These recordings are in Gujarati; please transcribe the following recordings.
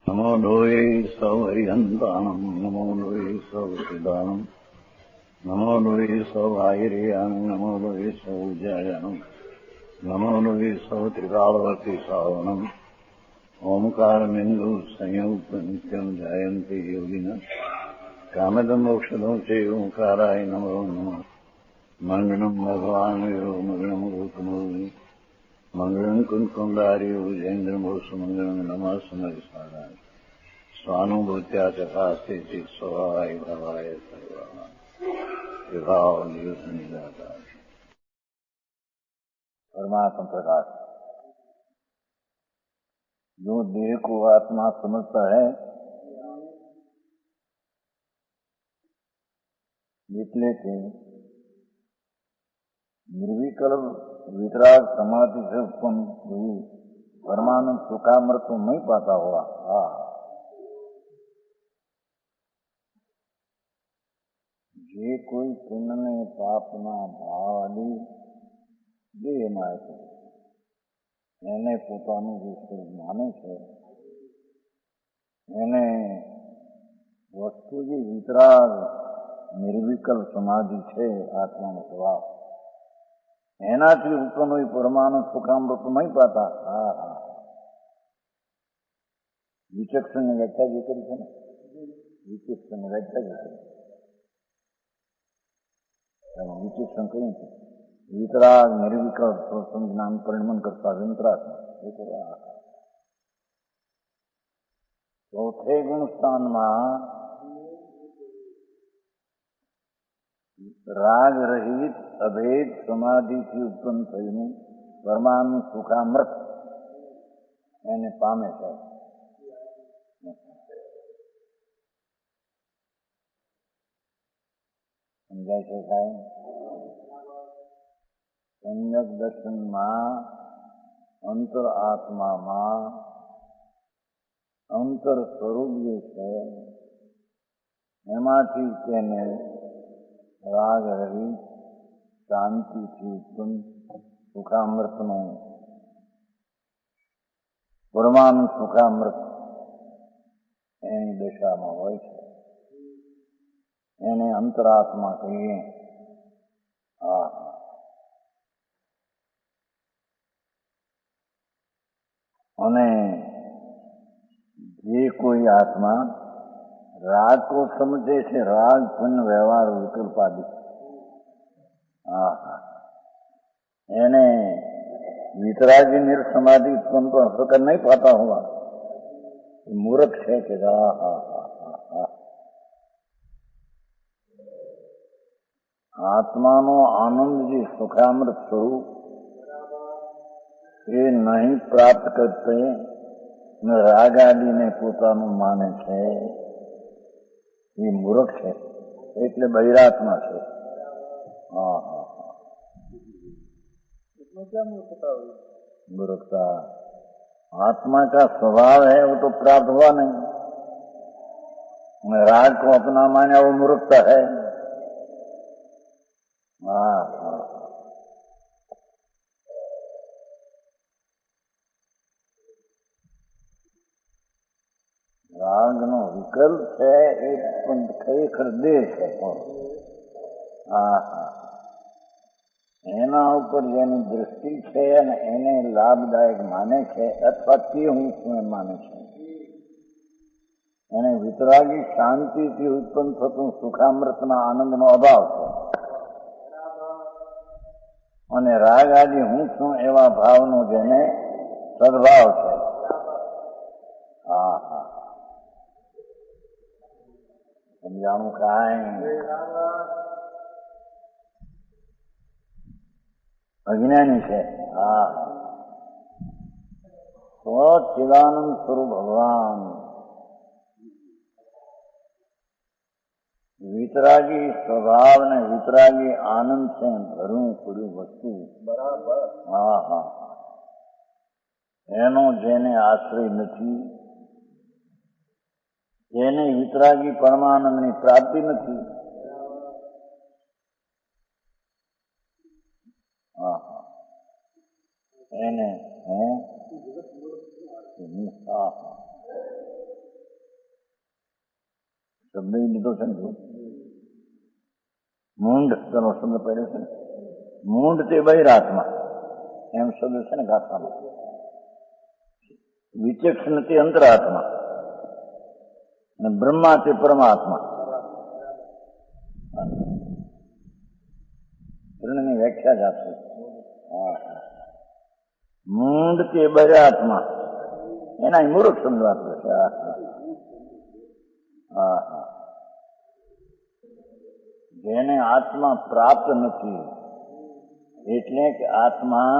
नमो लोये सौहरिहन्ताणम् नमो लोये सौसिदानम् नमो लोये सौभागिर्यानम् नमो लोये सौजायानम् नमो लोये सौत्रिकालवती सावनम् ओंकारमिन्दु संयुक्त नित्यम् जायन्ति योगिनः कामदमोक्षदं च ओंकाराय नमो नमः मङ्गलम् भगवान् वीरो मङ्गलम् गौतमोऽग्नि मङ्गलम् कुन्कुण्डार्यो जयेन्द्रमोसुमङ्गलम् नमः समरिसाराय स्वानुभूत्या चकास्ते चित् स्वभावाय भावाय सर्वः विभाव निजाता परमात्मा प्रकाश जो देह को आत्मा समझता है इसलिए कि निर्विकल्प वितराग समाधि से उत्पन्न हुई परमानंद सुखामृत तो नहीं पाता हुआ જે કોઈ પુણ્યને પાપના ભાવવાળી દેહ માય છે એને પોતાનું જે સ્વરૂપ માને છે એને વસ્તુ જે વિતરાગ નિર્વિકલ્પ સમાધિ છે આત્માનો સ્વભાવ એનાથી ઉત્પન્ન હોય પરમાનંદ સુખામૃત નહીં પાતા વિચક્ષણની વ્યાખ્યા જે કરી છે ને વિચક્ષણની વ્યાખ્યા જે કરી વિચક્ષણ કહ્યું છે વિતરાગ નિર્વિકલ્પ જ્ઞાન પરિણમન કરતા વિંતરાત્મા ચોથે ગુણસ્થાનમાં રાગ રહિત અભેદ સમાધિથી ઉત્પન્ન થયું પરમાનંદ સુખામૃત એને પામે છે સમજાય છે સાહેબ સમ્યક દર્શનમાં અંતર આત્મામાં અંતર સ્વરૂપ જે છે એમાંથી તેને રાગ રહિત શાંતિથી ઉત્પન્ન સુખામૃતનું પરમાનંદ સુખામૃત એની દશામાં હોય છે એને અંતરાત્મા કહીએ અને જે કોઈ આત્મા રાગ को समझे છે રાગ પુण्य વ્યવહાર વિકલ્પ આદિ એને वितरागी निर्समाधि उत्पन्न तो होकर नहीं पाता हुआ मूर्ख है कि આત્માનો આનંદ જે સુખામૃત સ્વરૂપ એ નહીં પ્રાપ્ત કરતે રાગ આદિને પોતાનું માને છે એ મૂર્ખ છે એટલે બહિરાત્મા છે मूर्खता आत्मा का स्वभाव है वो तो प्राप्त हुआ नहीं राग को अपना माने वो मूर्खता है રાગ નો વિકલ્પ છે એ ખરેખર દેહ છે એના ઉપર જેની દૃષ્ટિ છે અને એને લાભદાયક માને છે અથવા તે હું શું એમ માને છે એને વિતરાગી શાંતિથી ઉત્પન્ન થતું સુખામૃતના આનંદનો અભાવ છે અને રાગ આદિ હું છું એવા ભાવનો જેને સદભાવ છે સમજાણું કાંઈ અજ્ઞાની છે સચ્ચિદાનંદ સ્વરૂપ ભગવાન વિતરાગી સ્વભાવ ને વિતરાગી આનંદ છે ભરું પડ્યું વસ્તુ બરાબર એનો જેને આશ્રય નથી જેને વિતરાગી પરમાનંદની પ્રાપ્તિ નથી એને શબ્દ લીધો છે ને, મૂંઢ તેનો શબ્દ પડ્યો છે ને, મૂંઢ તે બહિરાત્મા એમ શબ્દ છે ને ગાથામાં. વિચક્ષણ તે અંતરાત્મા અને બ્રહ્મા તે પરમાત્મા. ત્રણની વ્યાખ્યા જ આપશે. મૂંઢ તે બહિરાત્મા એના મૂર્ખ શબ્દ આપ્યો છે. જેને આત્મા પ્રાપ્ત નથી એટલે કે આત્મા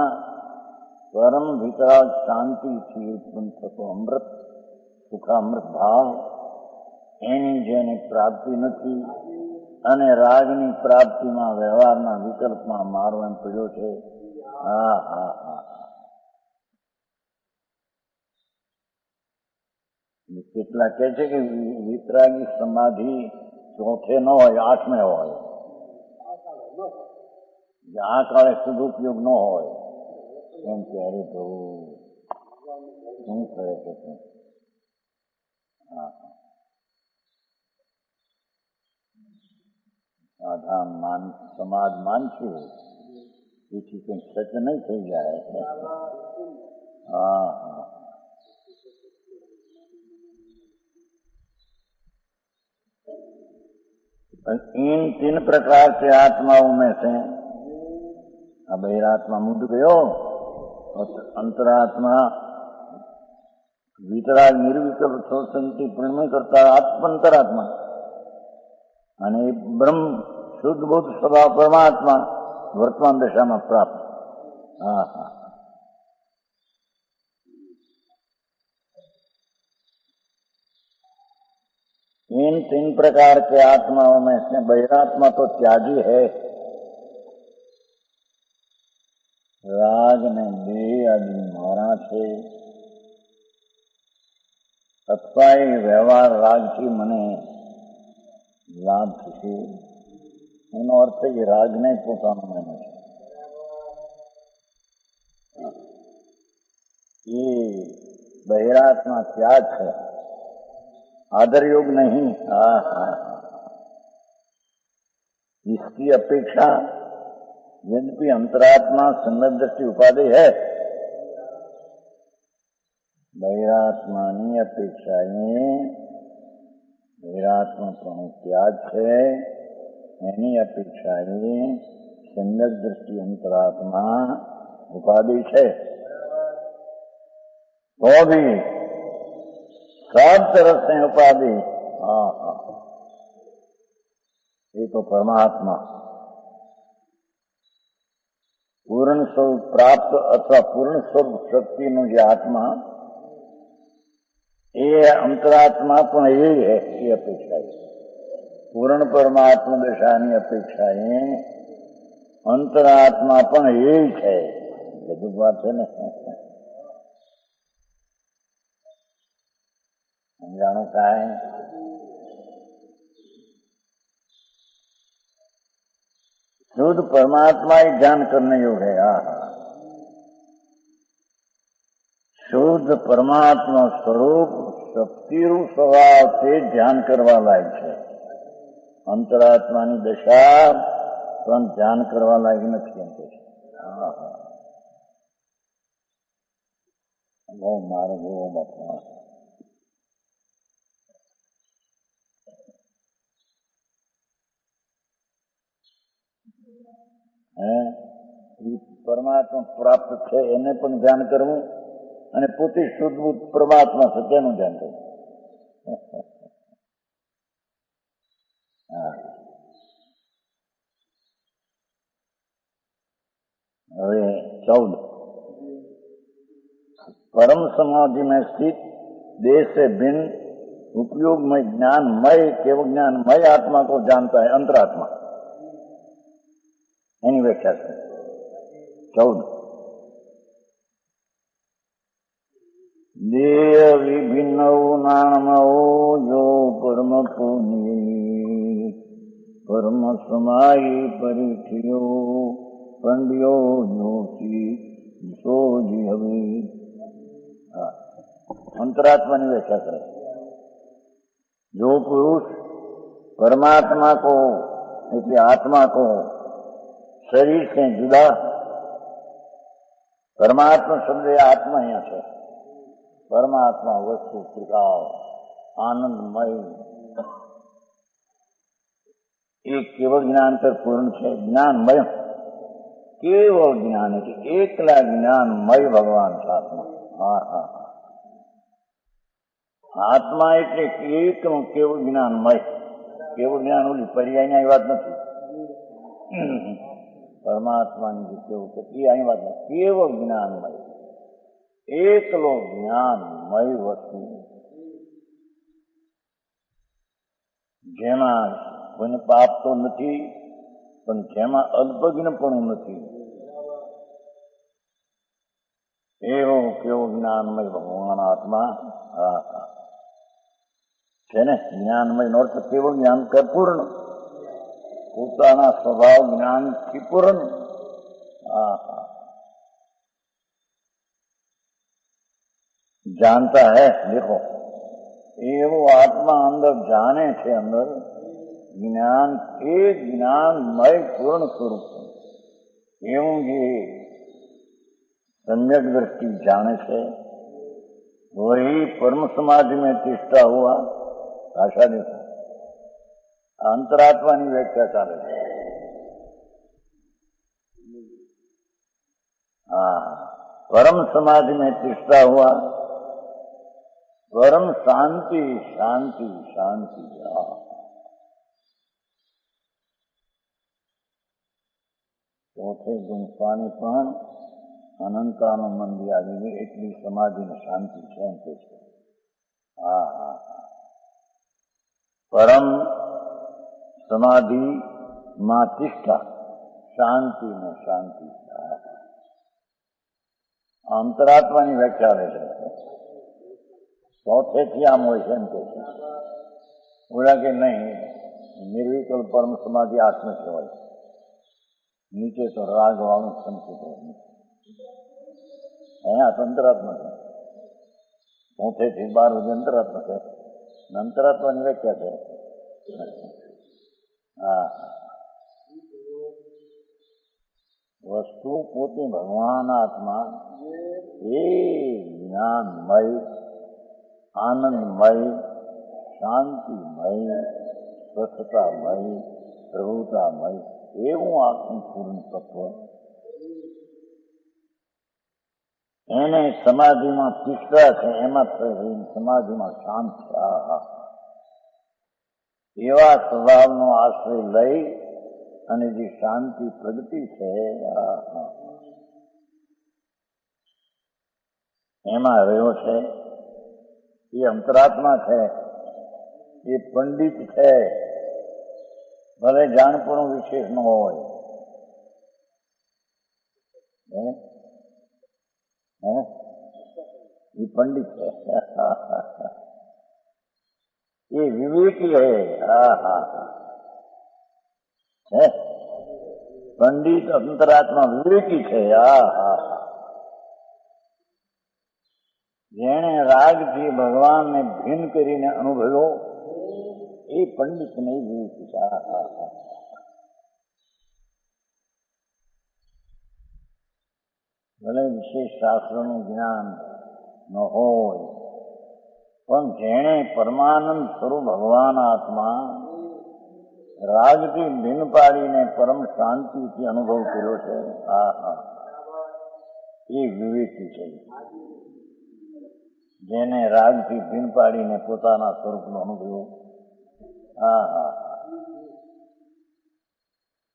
પરમ વિતરાગ શાંતિથી ઉત્પન્ન થતો અમૃત સુખામૃત ભાવ એની જેને પ્રાપ્તિ નથી અને રાગની પ્રાપ્તિમાં વ્યવહારના વિકલ્પમાં મારવાનો પડ્યો છે. કેટલા કહે છે કે વિતરાગી સમાધિ ચોથે ન હોય, આઠમે હોય. આ કાળે સદુપયોગ ન હોય એમ કે અરે પ્રભુ શું કરે છે. સાધા સમાજ માનશું તેથી કંઈ સચ નહીં થઈ જાય. इन 3 प्रकार से आत्माओं में से बहिरात्मा मुद्द गयो, अंतरात्मा वितराग निर्विकल्प स्वतंत्र प्रणमय करता आत्मंतरात्मा અને બ્રહ્મ શુદ્ધ બુદ્ધ સ્વભાવ પરમાત્મા વર્તમાન દશામાં પ્રાપ્ત. इन 3 प्रकार के आत्माओं में से बहिरात्मा तो त्यागी है. राग ने देह आदि मारा છે અથવા એ વ્યવહાર રાગથી મને લાભ થશે એનો અર્થ એ રાગને પોતાનો માને છે. એ બહિરાત્મા ત્યાગ છે, आदर योग नहीं. इसकी अपेक्षा यद्यपि अंतरात्मा सम्यक दृष्टि उपाधि है, बहिरात्माની અપેક્ષાએ બહિરાત્મા ત્યાગ છે, એની અપેક્ષાએ सम्यक दृष्टि अंतरात्मा उपाधि છે. तो भी सब तरफ से उपाधि ये तो परमात्मा पूर्ण स्वरूप प्राप्त अथवा पूर्ण स्वरूप शक्ति नो जो आत्मा ये अंतरात्मा पण यही है. ये अपेक्षा है पूर्ण परमात्मा दशानी अपेक्षाए अंतरात्मा पण यही है. બધું વાત છે ને. समझाणु का है. शुद्ध परमात्मा ही ध्यान करने योग है. शुद्ध परमात्मा स्वरूप शक्तिरूप स्वभाव से ध्यान करवा लायक है. अंतरात्मानी दशा पण ध्यान करवा लायक નથી. એમ કે બહુ મારે બહુ બાપા પરમાત્મા પ્રાપ્ત છે એને પણ ધ્યાન કરવું અને પોતે શુદ્ધ પરમાત્મા છે તેનું ધ્યાન કરવું. હવે 14 परम समाधि में स्थित देह से भिन्न उपयोगमय ज्ञानमय केवल ज्ञानमय आत्मा को जानता है अंतरात्मा. એની વ્યાખ્યા છે 14. દેહ વિભિન્ન નામો જો પરમ પુણ્ય પરમ સમાયી પરિઠિયો પંડ્યો જોશી સોજી હવે. અંતરાત્માની વ્યાખ્યા કરે. જો પુરુષ परमात्मा को એટલે आत्मा को शरीर से जुदा, परमात्मा शब्द आत्मा यहाँ है। परमात्मा वस्तु प्रकाश आनंदमय एक केवल ज्ञान पर पूर्ण है। ज्ञानमय केवल ज्ञान है कि एकला ज्ञानमय भगवान आत्मा। हाँ हाँ आत्मा એટલે એકનું કેવળ જ્ઞાનમય। કેવળ જ્ઞાન ઓલી પર્યાયની વાત નથી। પરમાત્માની જે કેવું છે એ અહીં વાત નથી। કેવળ જ્ઞાનમય એકલો જ્ઞાનમય વસ્તુ જેમાં કોઈને પાપ તો નથી પણ જેમાં અલ્પજ્ઞપણું નથી એવો કેવો જ્ઞાનમય ભગવાન આત્મા। હા છે ને જ્ઞાનમય નો અર્થ કેવળ જ્ઞાન કર પૂર્ણ પોતાના સ્વભાવ જ્ઞાનથી પૂર્ણ। હા जानता है। देखो ये वो आत्मा अंदर जाने से अंदर ज्ञान एक ज्ञानमय पूर्ण स्वरूप एवं ये सम्यक दृष्टि जाने से वही परम समाधि में तिष्ठा हुआ। भाषा देखो अंतरात्मा की व्याख्या चाले। हाँ परम समाधि में तिष्ठा हुआ। परम शांति शांति शांति। चौथे गुणस्वामी पण अनंतानंदी आदि एटली समाधि ने शांति है एम के छे। हाँ हाँ परम समाधि मां तिष्ठा शांति में शांति। अंतरात्मा की व्याख्या ले चौथे थी आम हो बोला कि नहीं निर्विकल्प परम समाधि आत्म से हो। नीचे तो राग वाणु संस्कृत है अंतरात्मा है। चौथे थी 12 बजे अंतरात्मा है। अंतरात्मा की व्याख्या है। हाँ वस्तु पोते भगवान आत्मा ये ज्ञानमय आनंदमय शांतिमय स्वस्थतामय प्रभुतामय एवं आत्मपूर्ण तत्व એને સમાધિમાં તિષ્ઠા છે એમાં સમાધિમાં શાંત છે। એવા સ્વભાવનો આશ્રય લઈ અને જે શાંતિ પ્રગતિ છે એમાં રહ્યો છે એ અંતરાત્મા છે। એ પંડિત છે ભલે જાણપણું વિશેષ ન હોય। ये पंडित है। ये विवेकी है। है पंडित अंतरात्मा विवेकी है। जेने राग थी भगवान ने भिन्न करीने अनुभव्यो ये पंडित नहीं विवेकी। भले विशेष शास्त्रનું જ્ઞાન ન હોય પણ જેણે પરમાનંદ સ્વરૂપ ભગવાન આત્મા રાગથી ભિન્ન પાડીને પરમ શાંતિથી અનુભવ કર્યો છે એ વિવેકી છે। જેને રાગથી ભિન્ન પાડીને પોતાના સ્વરૂપનો અનુભવ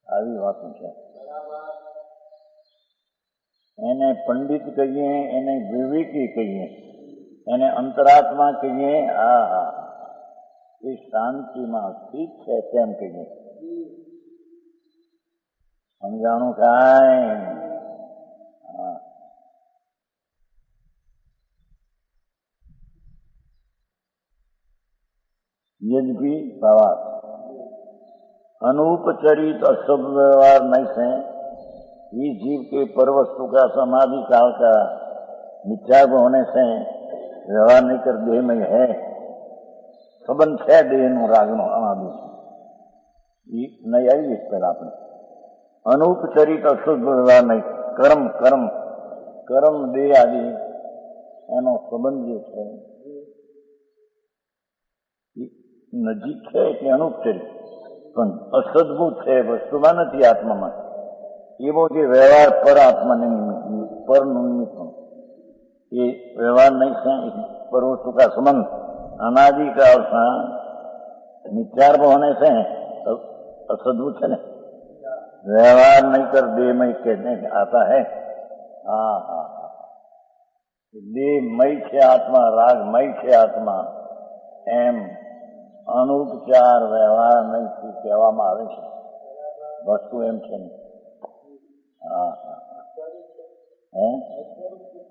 આવી વાતો છે। એને પંડિત કહીએ એને વિવેકી કહીએ એને અંતરાત્મા કહીએ। એ શાંતિમાં સ્થિત છે તેમ કહીએ। સમજાણું કાંઈ? यद्यपि भावार्थ अनुपचरित अशुभ व्यवहार नहीं से इस जीव के पर वस्तु का समाधि काल का मिथ्या होने से व्यवहार नहीं कर देह में है संबंध है देह नो राग नो अनादि એ નહીં આવી જ પહેલા આપણે અનુપચરિત અશુદ્ધ વ્યવહાર નહીં. કર્મ કર્મ કર્મ દેહ આદિ એનો સંબંધ જે છે નજીક છે એટલે અનુપચરિત, પણ અસદભૂત છે, વસ્તુમાં નથી, આત્મામાં. એવો જે વ્યવહાર પર આત્માને પરનું નિમિત્ત એ व्यवहार नहीं है पर वस्तु का संबंध अनादिकाल से मिथ्यार्थ होने से असद्भुत है ना, व्यवहार नहीं कर देहमय कहने आता है. हाँ हाँ हाँ, देहमय છે આત્મા, રાગમય છે આત્મા, એમ અનુપચાર વ્યવહાર નહીં કહેવામાં આવે છે. વસ્તુ એમ છે ને. હા હા, હે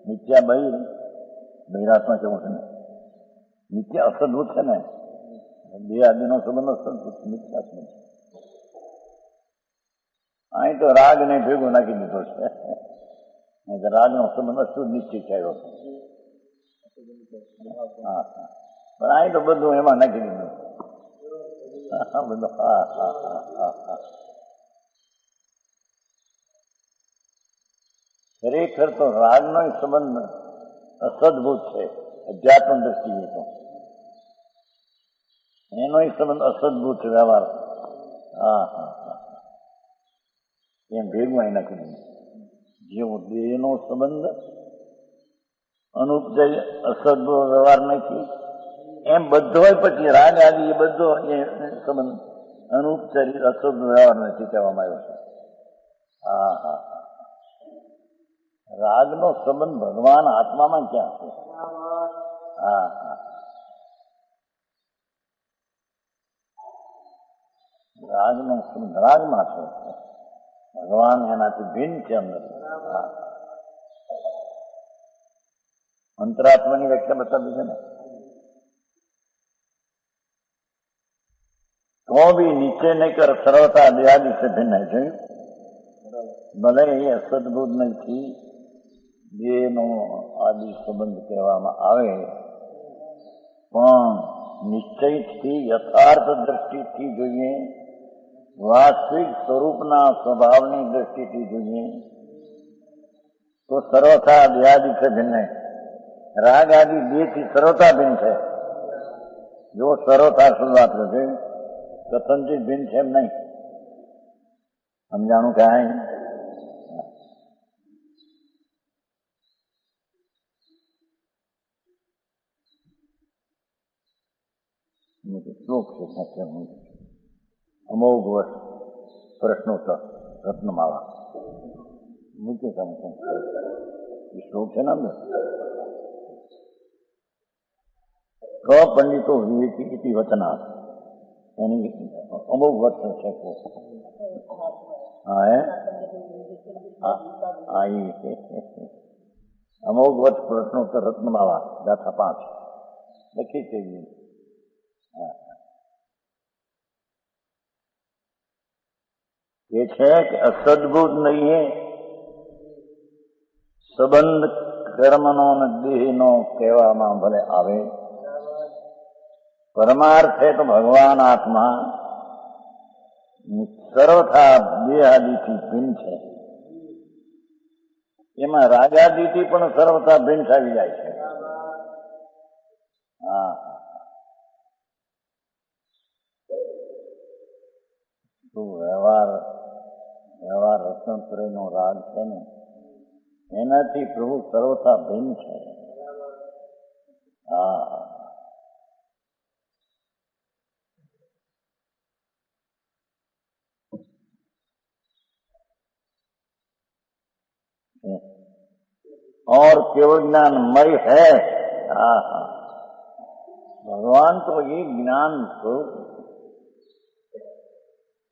મિથ્યા બહિરાત્મા કેવું છે ને, મિથ્યા અસદભૂત છે ને, બે આદિનો સંબંધ અસદભૂત મિથ્યા છે. અહીં તો રાગ ને ભેગું નાખી દીધો છે, નહીં તો રાગનો સંબંધ અશુદ્ધ નિશ્ચિત થયો છે. હા હા, પણ અહીં તો બધું એમાં નાખી દીધું બધું. હા હા હા હા હા, ખરેખર તો રાગનો સંબંધ અસદભૂત છે અધ્યાત્મ દ્રષ્ટિએ, તો એનો સંબંધ અસદભૂત છે વ્યવહાર. હા હા હા, એમ ભેગું અહીં નાખી દીધું. જેવો દેહનો સંબંધ અનુપજય અસદભૂત વ્યવહાર નથી, એમ બધો પછી રાગ આદિ એ બધો એ સંબંધ અનુપચરિત અસદ વ્યવહાર નથી કહેવામાં આવ્યો છે. હા હા, રાગનો સંબંધ ભગવાન આત્મામાં ક્યાં છે? હા હા, રાગનો સંબંધ રાગમાં છે, ભગવાન એનાથી ભિન્ન છે અંદર. અંતરાત્માની વ્યાખ્યા બતાવી છે ને. तो भी नीचे नहीं कर सर्वता देहादि से भिन्न है. જોયું? ભલે એ અસદભૂત નથી, દેહનો આદિ સંબંધ કહેવામાં આવે, પણ નિશ્ચયથી યથાર્થ દ્રષ્ટિથી જોઈએ, વાસ્તવિક સ્વરૂપના સ્વભાવની દ્રષ્ટિથી જોઈએ તો સર્વથા દેહાદિ છે ભિન્ન. રાગ આદિ દેહથી સર્વથા ભિન્ન છે. જો સર્વથા શરૂઆત છે, કથનથી ભિન્ન છે એમ નહીં. સમજાણું કાંઈ? શ્લોક છે અમોઘ વર્ષ પ્રશ્નોત્તર રત્નમાળા મૂક્યું તમે એ શ્લોક છે ને અંદર. ક પંડિતો વિવેકી ઇતિ વચના, એની અમોઘ વર્ષ છે. હા હે, હા એ અમોઘ વર્ષ પ્રશ્નોત્તર રત્નમાળા ગાથા 5 લખી છે. ये है कि असदभूत नहीं है संबंध कर्मनो न देहनो कहेवामां भले आवे, परमार्थ है तो भगवान आत्मा सर्वथा देहादिથી ભિન્ન છે. એમાં રાગાદિથી પણ સર્વથા ભિન્ન થઈ જાય છે. હા, વ્યવહાર રત્નત્રયનો રાગ છે ને, એનાથી પ્રભુ સર્વથા ભિન્ન છે. હા, और केवल ज्ञानमय है. हाँ हाँ, भगवान तो ये ज्ञान स्वरूप,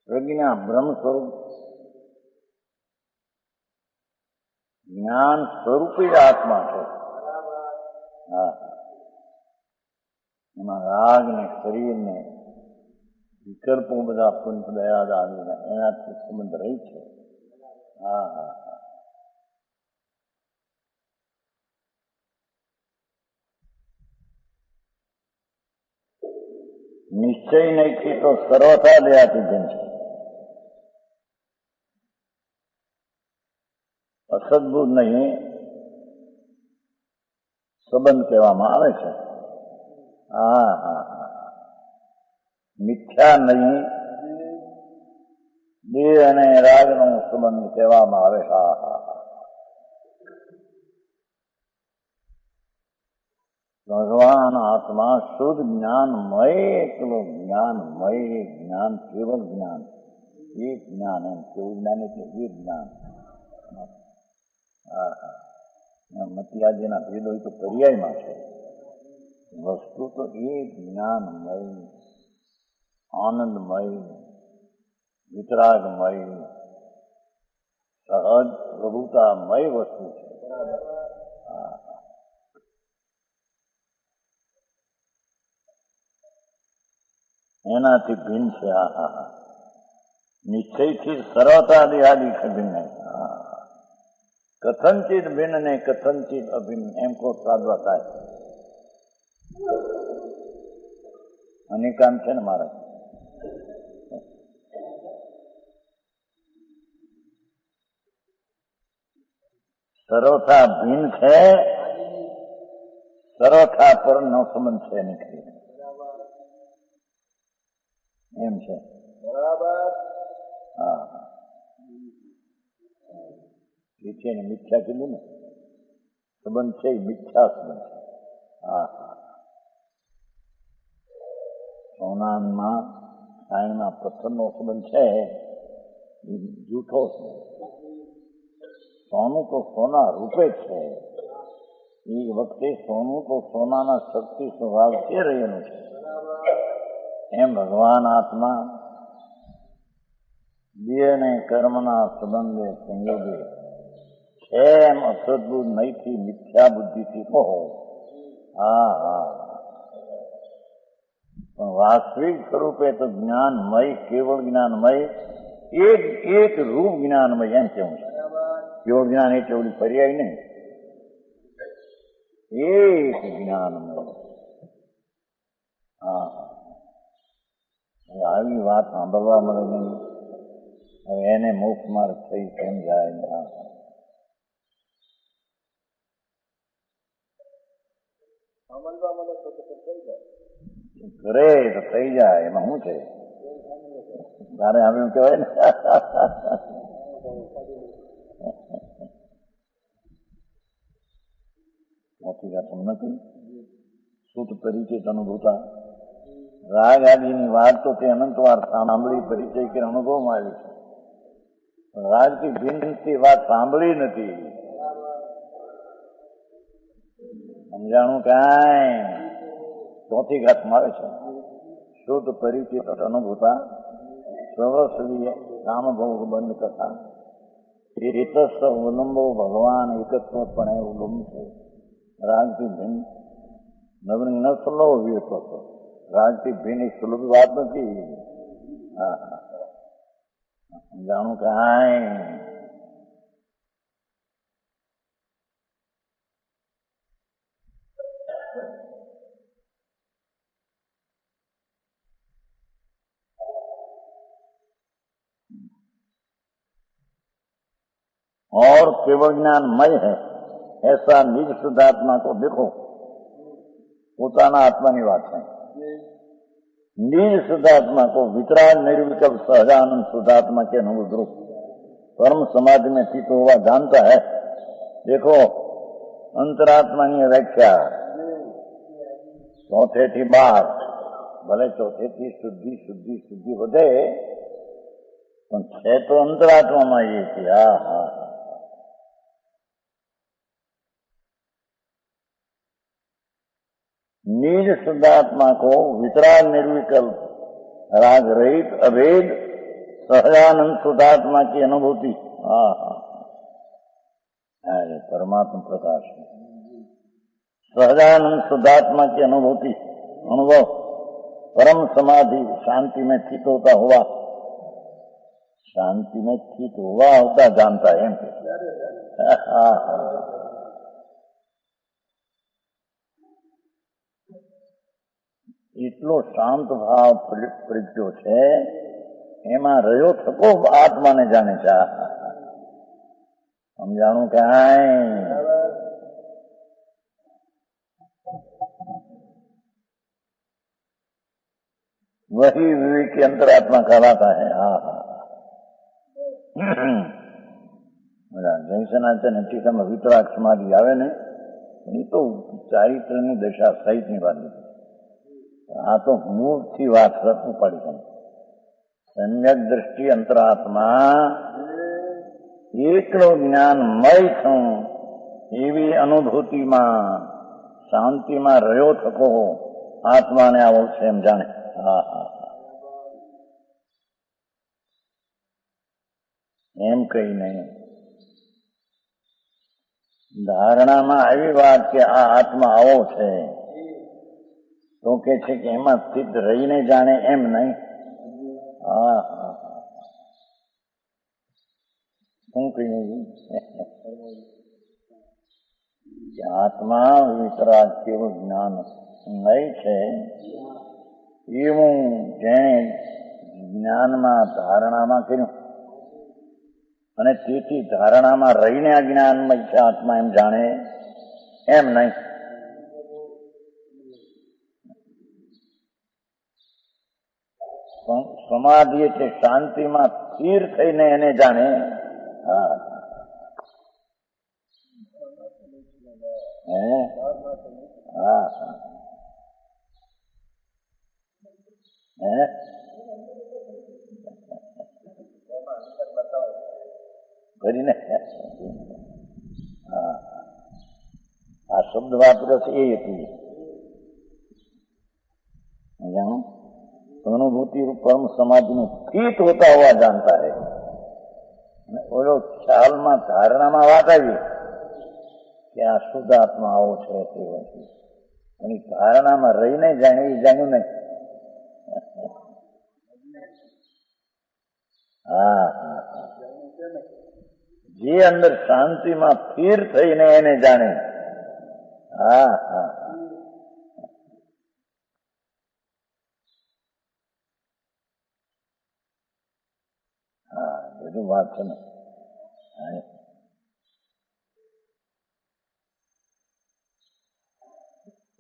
प्रज्ञा ब्रह्म स्वरूप, જ્ઞાન સ્વરૂપી આત્મા છે. હા, એમાં રાગ ને શરીર ને વિકલ્પો બધા પુંજ દયાદ આદિને એનાથી સંબંધ રહી છે. હા હા હા, નિશ્ચય નહીં તો સર્વથા દેહાથી ભિન્ન છે. અસદબુદ્ધ નહીં સંબંધ કહેવામાં આવે છે. હા હા હા, મિથ્યા નહીં દેહ અને રાગનો સંબંધ કહેવામાં આવે. હા હા હા, ભગવાન આત્મા શુદ્ધ જ્ઞાનમય, એકલો જ્ઞાનમય, જ્ઞાન કેવલ જ્ઞાન, એક જ્ઞાન. એમ કેવું જ્ઞાન એટલે એક જ્ઞાન. હા હા, મતિયાજીના ભેદ હોય તો પર્યાયમાં છે. વસ્તુ તો એક જ્ઞાનમય, આનંદમય, વિતરાગમય, સહજ પ્રભુતામય વસ્તુ છે. એનાથી ભિન્ન છે. હા હા હા, નિશ્ચયથી સરળતા દેહાદી ભિન્ન. કથનચિત ભિન્ન ને કથનચિત અભિન્ન એમ કો સાધવા થાય. અને કામ છે ને મારે સરોથા ભિન્ન છે, સરોથા પર નો સંબંધ છે નીકળી એમ છે. બરાબર. હા એ છે ને, મિથ્યા કીધું ને, સંબંધ છે એ મિથ્યા સંબંધ છે. હા હા, સોનામાં સાયણના પથ્થરનો સંબંધ છે એ જૂઠો સંબંધ. સોનું તો સોના રૂપે છે. એ વખતે સોનું તો સોનાના શક્તિ સ્વભાવ છે રહેલું છે. એમ ભગવાન આત્મા દેહ અને કર્મના સંબંધે સંયોગે છે. એમ અસદબુદ્ધ નહીંથી મિથ્યા બુદ્ધિથી કહો. હા હા, પણ વાસ્તવિક સ્વરૂપે તો જ્ઞાનમય, કેવળ જ્ઞાનમય, એક રૂપ જ્ઞાનમય એમ કેવું છે. કેવળ જ્ઞાન એટલે ઓલી પર્યાય નહીં, એક જ્ઞાનમય. હા, આવી વાત સાંભળવા મળે નહીં. હવે એને મોક્ષ માર્ગ થઈ સમજાય. કરે તો થઈ જાય, એમાં શું છે? તારે હવે એમ કહેવાય ને, મોટી વાત નથી. શુદ્ધ પરિચિત અનુભૂતા રાગ આદિની વાત તો તે અનંતવાર સાંભળી, પરિચય કે અનુભવમાં આવી છે. રાજથી ભિન્નથી વાત સાંભળી નથી, સમજાણું કાંઈ. ચોથી ઘાતમાં આવે છે. શુદ્ધ પરિચિત અનુભૂતા સર્વસ્વીય કામભોગ બંધ કથા એતસ્થ અવલંબો ભગવાન એકત્વ પણ એ અવલંબ છે. રાજથી ભિન્ન નવરી ન સલ્લો વ્યક્ત હતો. રાજથી ભિન્ન એ સુલભ વાત નથી. હા હા, જાણું કાંઈ. और केवल ज्ञानमय है ऐसा निज शुद्धात्मा को देखो. પોતાના આત્માની વાત છે. निज शुद्धात्मा को वितराग निर्विकल्प सहजानंद शुद्धात्मा के अनुभव रूप परम समाधि में स्थित हुआ जानता है. देखो अंतरात्मा ની વ્યાખ્યા ચોથેથી 12, ભલે ચોથેથી શુદ્ધિ શુદ્ધિ શુદ્ધિ વધે પણ છે તો અંતરાત્મામાં એ છે. હા હા, निज शुद्धात्मा को वितराग निर्विकल्प राग रहित अभेद सहजानंद शुद्धात्मा की अनुभूति. हाँ हाँ, अरे परमात्मा प्रकाश सहजानंद शुद्धात्मा की अनुभूति, अनुभव परम समाधि शांति में स्थित होता हुआ, शांति में स्थित हुआ होता जानता है. हाँ हाँ, એટલો શાંત ભાવ પ્રજ્ઞો છે, એમાં રહ્યો થકો આત્માને જાણે છે. સમજાણું કાંઈ? वही विवेकी अंतरात्मा कहलाता है। हाँ हाँ જૈસનાચન ટીકામાં વિતરાગ સમાધિ આવે ને એ તો ચારિત્રની દશા સહિતની વાત નથી. આ તો મૂળથી વાત ઉપાડી તમે. સમ્યક દ્રષ્ટિ અંતરાત્મા એકલો જ્ઞાનમય છું એવી અનુભૂતિમાં શાંતિમાં રહ્યો થકો આત્માને આવો છે એમ જાણે. હા હા એમ કઈ નહીં. ધારણામાં આવી વાત કે આ આત્મા આવો છે તો કે છે કે એમાં સ્થિત રહીને જાણે એમ નહીં. હા હા શું કહ્યું? આત્મા વિતરાગ કેવું જ્ઞાન નહીં છે એવું જેણે જ્ઞાનમાં ધારણામાં કર્યું અને તેથી ધારણામાં રહીને આ જ્ઞાનમય છે આત્મા એમ જાણે એમ નહીં. સમાધિ એટલે શાંતિમાં સ્થિર થઈને એને જાણે. હા હા કરીને હા આ શબ્દ વાપર્યો છે એ હતી अनुभूति रूप परम समाधि में स्थित होता हुआ जानता है. बोलो ख्याल में धारणा में बात आई कि आ शुद्ध आत्मा आओ है धारणा में रही नहीं जाने जान्यू नहीं. हाँ हाँ जे अंदर शांति में स्थिर थईने एने जाने. हाँ हाँ બધું વાત છે ને.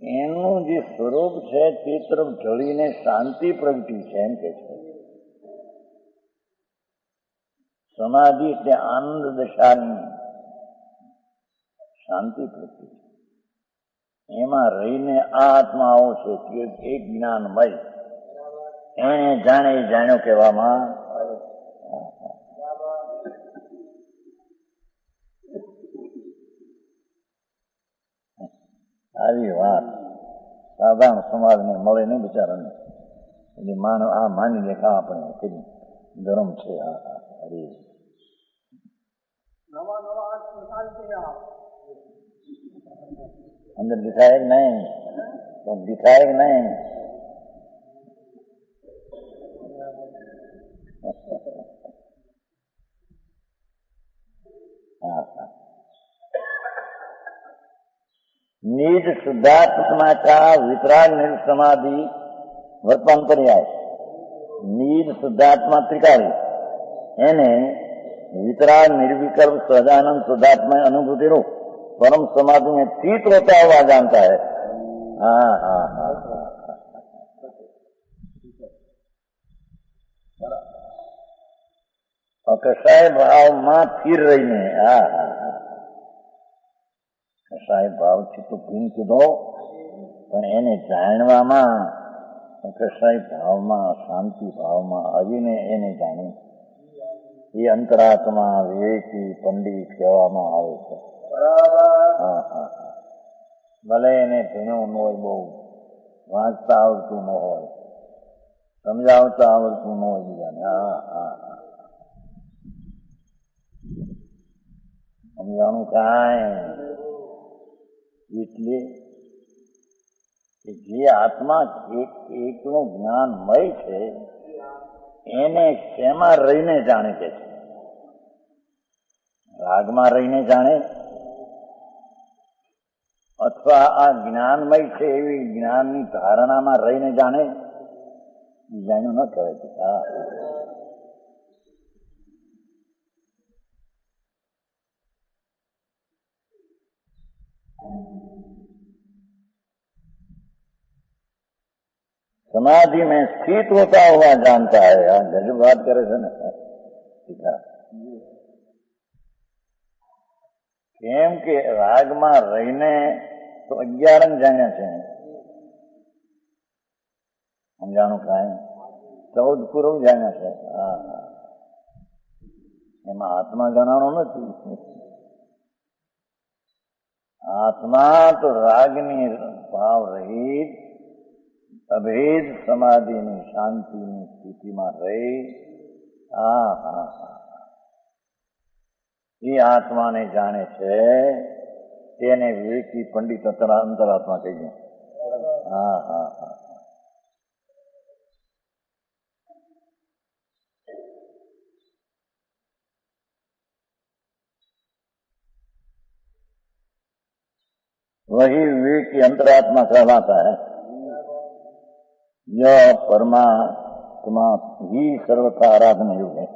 એનું જે સ્વરૂપ છે તે તરફ ઢળીને શાંતિ પ્રગટી છે એમ કે છે. સમાધિ એટલે આનંદ દશાની શાંતિ પ્રગટી છે. એમાં રહીને આ આત્માઓ છે કે એક જ્ઞાનમય એને જાણે જાણ્યો કહેવામાં આવી વાત સાધારણ સમાજને મળે નહીં બિચારાને. એટલે માનવ આ માની લે કે આપણે કરી ધર્મ છે. હા હા અરે અંદર દિખાય કે નહીં? તો દિખાય કે નહીં? હા હા निज शुद्धात्मा का वितराग निर्समाधि वर्तमान पर्याय. निज शुद्धात्मा त्रिकाली એને वितराग निर्विकल्प सदानंद शुद्धात्मा अनुभूति रूप परम समाधि में स्थित होता हुआ जानता है. हाँ हाँ हाँ કસાય ભાવમાં સ્થિર રહીને. હા હા કસાય ભાવથી તો ભીન કીધો પણ એને જાણવામાં કસાય ભાવમાં શાંતિ ભાવમાં આવીને એને જાણી એ અંતરાત્મા વિવેકી પંડિત કહેવામાં આવે છે. હા હા ભલે એને ભીણું ન હોય, બહુ વાંચતા આવડતું ન હોય, સમજાવતા આવડતું ન હોય બીજાને. હા હા હા સમજાણું કાંઈ? એટલે જે આત્મા એકનું જ્ઞાનમય છે એને શેમાં રહીને જાણે કે છે? રાગમાં રહીને જાણે અથવા આ જ્ઞાનમય છે એવી જ્ઞાનની ધારણામાં રહીને જાણે? જાણ્યું ન કહેવાય કે હા. समाधि में स्थित होता हुआ जानता है। यार गजब बात करे છે ને સીધા કેમ કે રાગમાં રહીને તો 11 જાણ્યા છે, સમજાણું કાંઈ 14 પૂર્વ જાણ્યા છે। એમાં આત્મા જણાણો નથી। આત્મા તો રાગની ભાવ રહિત અભેદ સમાધિની શાંતિની સ્થિતિમાં રહી એ આત્માને જાણે છે, તેને વિવેકી પંડિત અંતરાત્મા કહીએ। वही विवेकी अंतरात्मा कहलाता है। यह परमात्मा ही सर्वथा आराधना योग है।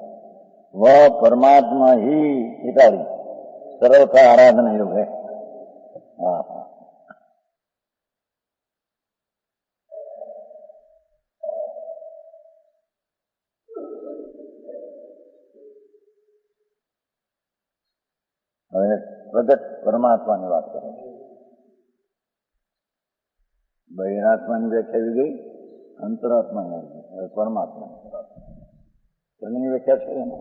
वह परमात्मा ही हिताड़ी सर्वथा आराधना योग है। હવે પ્રગટ પરમાત્માની વાત કરે છે। બહિરાત્માની વ્યાખ્યા આવી ગઈ, અંતરાત્માની આવી ગઈ, હવે પરમાત્માની ત્રણની વ્યાખ્યા છે ને,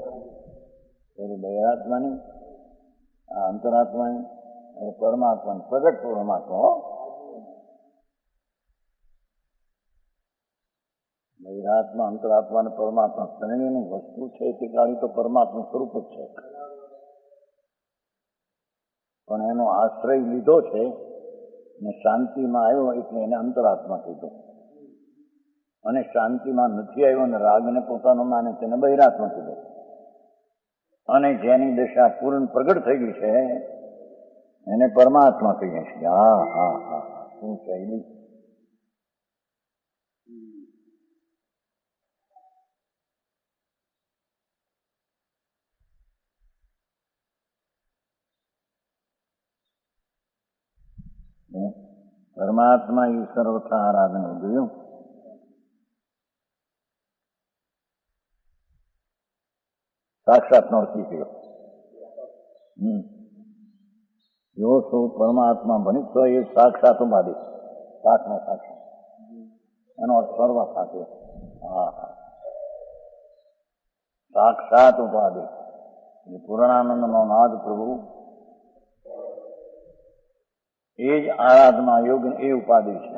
પેલી બહિરાત્માની, અંતરાત્માની અને પરમાત્માની। પ્રગટ પરમાત્મા, બહિરાત્મા, અંતરાત્મા અને પરમાત્મા ત્રણેયની વસ્તુ છે તે કાળી તો પરમાત્મા સ્વરૂપ જ છે, પણ એનો આશ્રય લીધો છે ને શાંતિમાં આવ્યો એટલે એને અંતરાત્મા કીધો, અને શાંતિમાં નથી આવ્યો અને રાગને પોતાનો માને તેને બહિરાત્મા કીધો, અને જેની દશા પૂર્ણ પ્રગટ થઈ ગઈ છે એને પરમાત્મા કહીએ છીએ। શું શૈલી! પરમાત્મા એ સર્વથા આરાધના જોયું। સાક્ષાત નો અર્થ થયો જો શું પરમાત્મા બની તો એ સાક્ષાત ઉપાધિ, સાક્ષનો સાક્ષાત એનો અર્થ સર્વ સાથે સાક્ષાત ઉપાધિ। પૂર્ણાનંદ નો નાદ પ્રભુ એ જ આરાધના યોગ એ ઉપાધિ છે।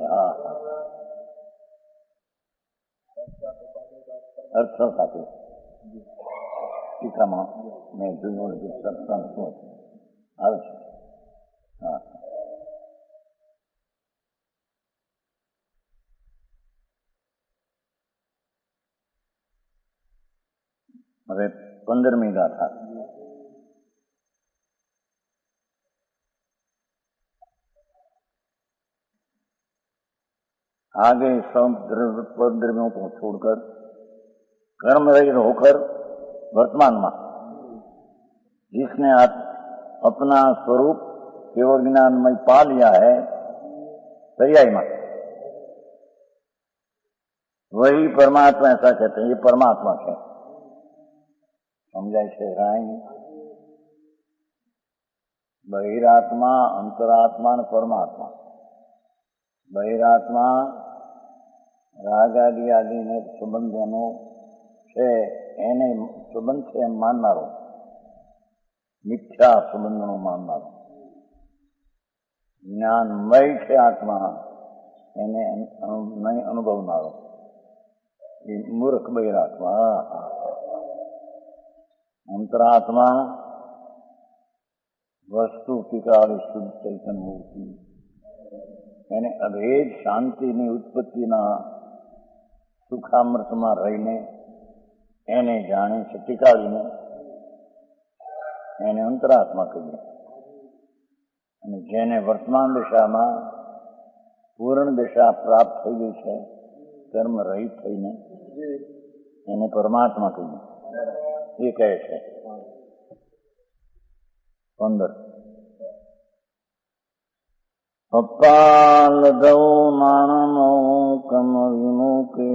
અર્થ સાથે ટીકામાં મેં જોયું સત્સંગ શું આવે છે। હવે 15મી ગાથા। आगे सब द्रव्यों को छोड़कर कर्म रहित होकर वर्तमान में जिसने अपना स्वरूप केवल ज्ञानमय पा लिया है पर्याय में, वही परमात्मा ऐसा कहते हैं। ये परमात्मा है, समझाय છે રાય? બહિરાત્મા, અંતરાત્મા અને પરમાત્મા। બહિરાત્મા રાગાદિ આદિને સંબંધોનો છે એને સંબંધ છે એમ માનનારો, મિથ્યા સંબંધનો માનનારો। જ્ઞાનમય છે આત્મા એને નહીં અનુભવનારો એ મૂર્ખ બહિરાત્મા। અંતરાત્મા વસ્તુ ટીકાળી શુદ્ધ ચૈતન્ય મૂર્તિ, એને અભેદ શાંતિની ઉત્પત્તિના સુખામૃતમાં રહીને એને જાણે છે, ટીકાળીને એને અંતરાત્મા કહીએ। અને જેને વર્તમાન દિશામાં પૂર્ણ દિશા પ્રાપ્ત થઈ ગઈ છે કર્મ રહિત થઈને એને પરમાત્મા કહીએ। એ કહે છે 15 અપાલદૌ નાણમો કમ વિમુકે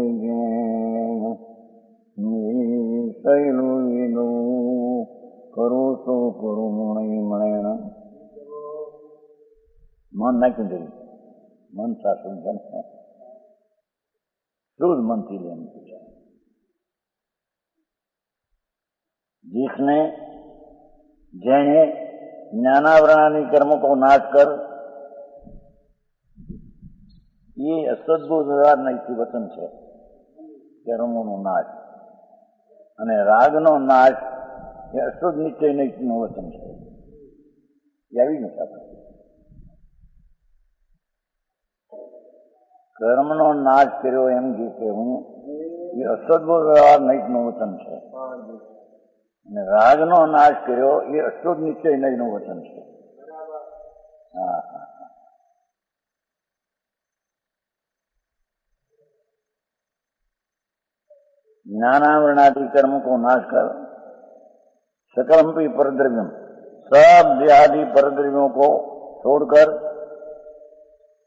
શૈલું વિદો કરું સો કરું મણી મળેણ. મન નાખ્યું જોયું, મન સાસું બને शुद्ध मन થી લેવાનું છે. जिसने જેણે જ્ઞાનાવરણાની કર્મ કો નાશ કર, એ અસદબુદ્ધ વ્યવહાર નૈથી વચન છે, કર્મોનો નાશ. અને રાગનો નાશ એ અશુદ્ધ નિશ્ચય નૈતિકનું વચન છે. એ આવી નથી આપણે. કર્મનો નાશ કર્યો એમ કે હું, એ અસદબુદ્ધ વ્યવહાર નૈતિકનું વચન છે. અને રાગનો નાશ કર્યો એ અશુદ્ધ નિશ્ચય નૈતિકનું વચન છે. હા હા. ज्ञानावरणादि कर्म को नाश कर, सकलम्पी परद्रव्यम, सब देहादि परद्रव्यों को छोड़कर,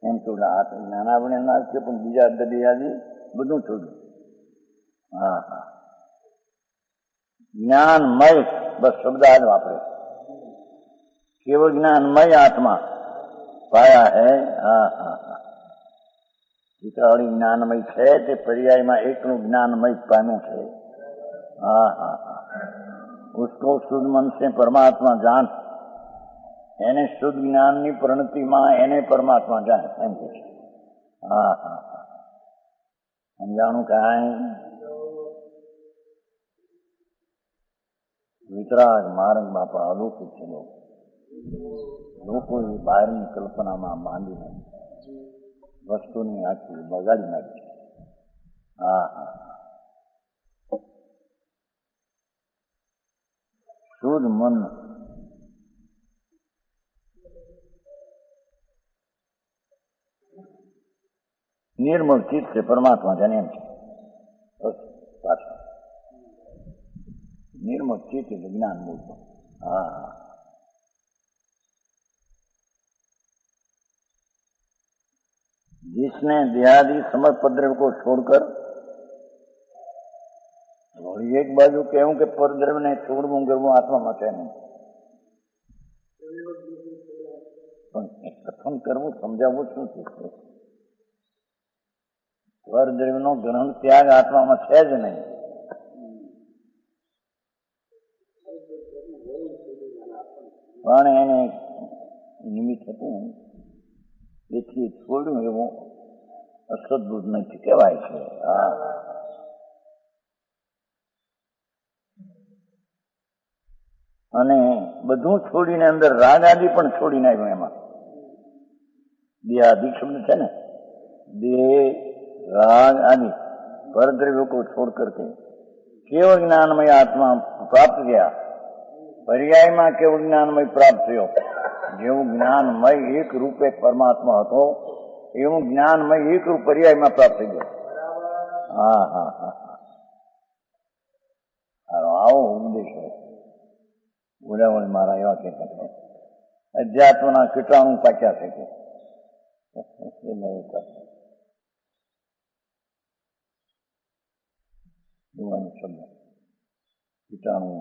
એમ છોડા. જ્ઞાનાવરણ નાશ છે પણ બીજા દેહાદિ બધું છોડ્યું. હા હા. જ્ઞાનમય, બસ શબ્દ આજ વાપરે. કેવળ જ્ઞાનમય આત્મા પાયા હૈ. હા હા હા. ચિત્રાવળી જ્ઞાનમય છે તે પર્યાયમાં એકનું જ્ઞાનમય પામ્યું છે. હા હા હા. ઉસકો શુદ્ધ મન સે પરમાત્મા જાન, એને શુદ્ધ જ્ઞાનની પ્રણતિમાં એને પરમાત્મા જાણ એમ કે છે. હા હા હા. સમજાણું કાંઈ? વિતરાગ માર્ગ બાપા અલૌકિક છે. લોકો બહારની કલ્પનામાં બાંધીને વસ્તુની આખી બગાડી નાખી. હા હા. શુદ્ધ મન નિર્મળ ચિત્ત છે પરમાત્મા જાણે એમ છે. પાછળ નિર્મળ ચિત્ત એટલે જ્ઞાન બોલતો. હા હા. जिसने देहादि समस्त परद्रव्य को छोड़कर, एक बाजू कहूं कि परद्रव्य ने छोड़વું કરવું આત્મામાં છે નહીં, પણ કથન કરવું સમજાવવું શું છે? પરદ્રવ્યનો ગ્રહણ ત્યાગ આત્મામાં છે જ નહીં. પણ એને નિમિત્ત હતું એથી છોડ્યું એવું અસદબુદ્ધ નથી કહેવાય છે. હા. અને બધું છોડીને અંદર રાગ આદિ પણ છોડીને આવ્યું. એમાં દેહાદિ શબ્દ છે ને, દેહ राग आदि परद्रव्यों को छोड़ करके केवल ज्ञानमय आत्मा प्राप्त किया. पर्याय में केवल ज्ञानमय प्राप्त थयो. જેવું જ્ઞાનમય એક રૂપે પરમાત્મા હતો એવું જ્ઞાનમય એક રૂપ પર્યાયમાં પ્રાપ્ત થઈ ગયો. હા હા હા. આવો ઉપદેશ હોય. ઉડાવણ મારા એવા કહેતા છે અધ્યાત્મના કીટાણુ પાક્યા છે કે શબ્દ કીટાણુ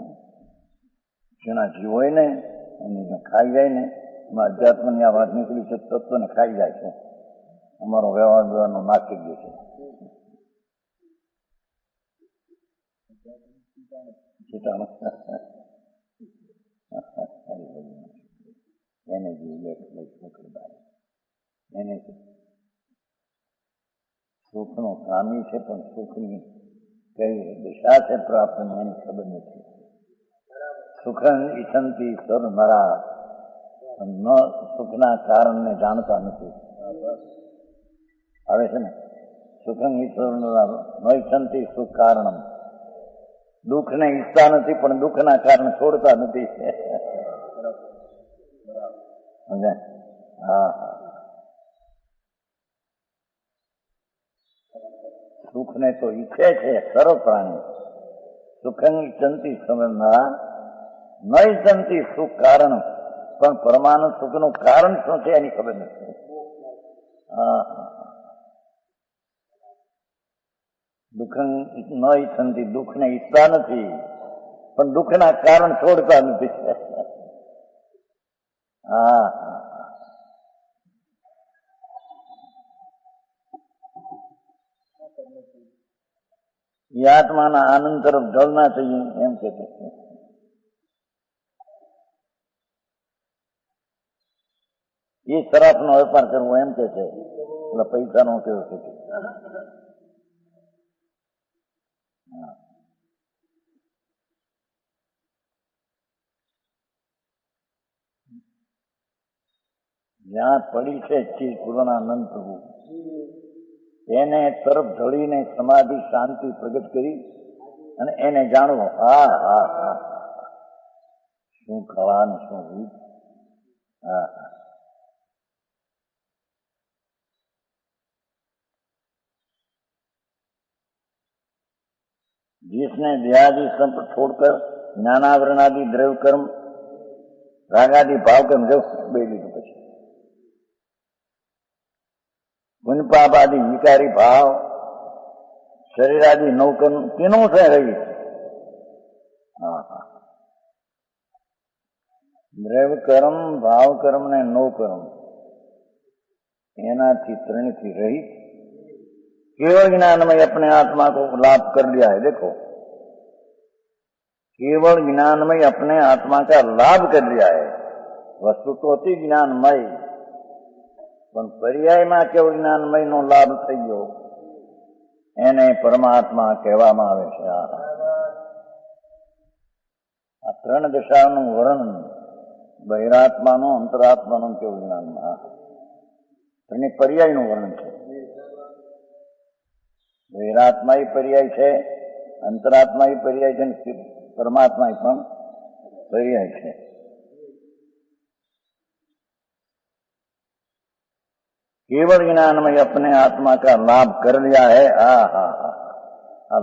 જેના જીવ હોય ને એને ખાઈ જાય ને એમાં અધ્યાત્મની આ વાત નીકળી છે, તત્વને ખાઈ જાય છે. અમારો વ્યવહાર વ્યવહારનો નાશ થઈ ગયો છે. કીટાણુ એને એને સુખનો કામી છે પણ સુખની કઈ દિશા છે પ્રાપ્ત એની ખબર નથી. સુખન ઈચ્છંતી સર નરા, ન સુખના કારણને જાણતા નથી. આવે છે ને સુખન ઈશ્વર ન ઈચ્છંતી સુખ કારણમ, દુઃખને ઈચ્છતા નથી પણ દુઃખના કારણે છોડતા નથી. હા હા. સુખને તો ઈચ્છે છે સર્વ પ્રાણી. સુખન ઈચ્છંતી સમજના ન ઈચ્છંતી સુખ કારણ, પણ પરમાનંદ સુખનું કારણ શું છે એની ખબર નથી. દુઃખ ન ઈચ્છંતી, દુઃખને ઈચ્છતા નથી, પણ દુઃખના કારણ છોડતા નથી. એ આત્માના આનંદ તરફ ઢળના चाहिए એમ કે છે. એ શરાબનો વેપાર કરવો એમ કે છે, એટલે પૈસાનો કેવો છે. જ્યાં પડી છે ચીજ પૂર્ણાનંદ પ્રભુ, એને તરફ ઢળીને સમાધિ શાંતિ પ્રગટ કરી અને એને જાણવો. શું કળા ને શું રીત. जिसने देहादि संपत छोड़कर ज्ञानावरणादि द्रव्य कर्म रागादि भाव कर्म जो બે લીધું પછી પુण्य पाप आदि विकारी भाव शरीर आदि नौ कर्म तीनों से रही. द्रव्य कर्म भाव कर्म ने नौ कर्म एनाथी त्रणथी रही केवल ज्ञान में अपने आत्मा को लाभ कर लिया है. देखो, केवल ज्ञान में अपने आत्मा का लाभ कर लिया है. वस्तु तो होती ज्ञानमय, પણ પર્યાયમાં કેવળ જ્ઞાનમય નો લાભ થઈ ગયો એને પરમાત્મા કહેવામાં આવે છે. આ ત્રણ દશાનું વર્ણન બહિરાત્માનું, અંતરાત્માનું, કેવળ જ્ઞાનમાં એની પર્યાયનું વર્ણન છે. બહિરાત્મા પર્યાય છે, અંતરાત્મા પર્યાય છે, પરમાત્મા પણ પર્યાય છે. केवल ज्ञान में अपने आत्मा का लाभ कर लिया है.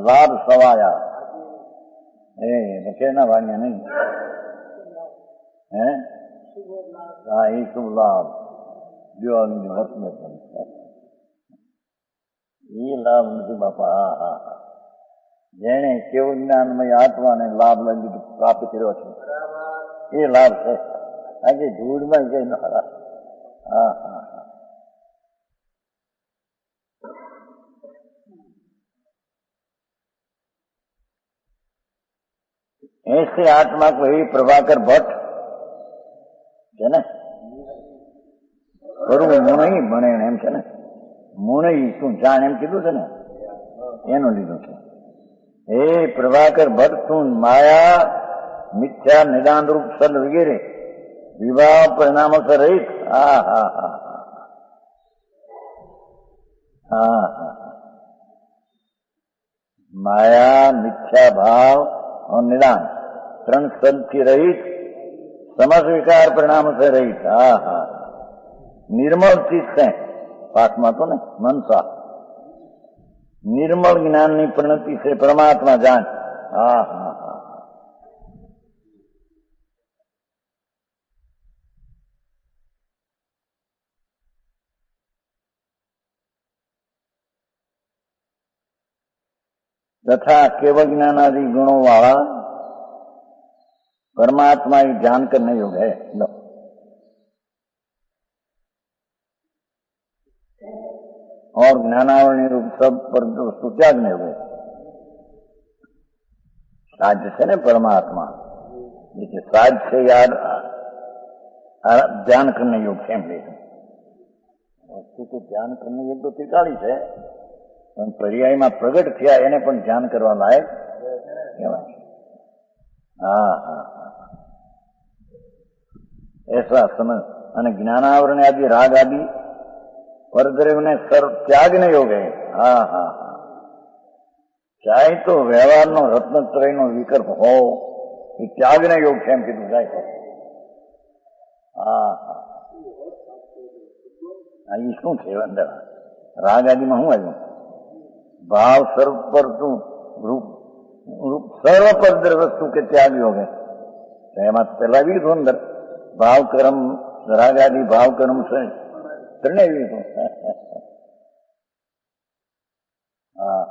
लाभ सवाया कहना वाणिया नहीं है. ये शुभ लाभ जो ये लाभ नहीं बापा. जेने केवल ज्ञान में आत्मा ने लाभ लगी प्राप्त કર્યો છે એ લાભ છે. આજે ધૂળમાં જઈ ऐसे आत्मा को ही प्रभाकर भट्ट છે ને કરું મુણઈ ભણે એમ છે ને. મુણઈ શું જાણ એમ કીધું છે ને, એનું લીધું છે. હે પ્રભાકર ભટ્ટ, તું માયા મિથ્યા નિદાન રૂપ સદ વગેરે વિવાહ પરિણામો से रहित माया मिथ्या भाव और निदान त्रण सद की रहित, समस्त विकार परिणाम से रहित, निर्मल चीज से पाठमा तो नहीं मनसा निर्मल ज्ञान ની પરિણતિ से परमात्मा जान. तथा केवल ज्ञान आदि गुणों वाला परमात्मा ही जान करने योग्य है. लो, और ज्ञानावरणी रूप सब पर वस्तु त्यागने हुए साध्य से न परमात्मा जैसे साध्य से यार ध्यान करने योग्य है. वस्तु को ध्यान करने योग्य तो त्रिकाली है, પણ પર્યાયમાં પ્રગટ થયા એને પણ ધ્યાન કરવા લાયક કહેવાય. ऐसा समझ. અને જ્ઞાનાવરણ આદि રાગ આદि પરદ્રવ્યને સર્વ ત્યાગને યોગે. ચાહે તો વ્યવહારનો રત્નત્રયનો વિકલ્પ હો એ ત્યાગને યોગ છે એમ કીધું જાય. એ શું છે અંદર રાગ આદિમાં શું આવ્યું? भाव सर्व पर तू रूप सर्व पर वस्तु के त्याग योग है. पहला भी तो अंदर भाव कर्म राग आदि भाव कर्म से ત્રણેય હા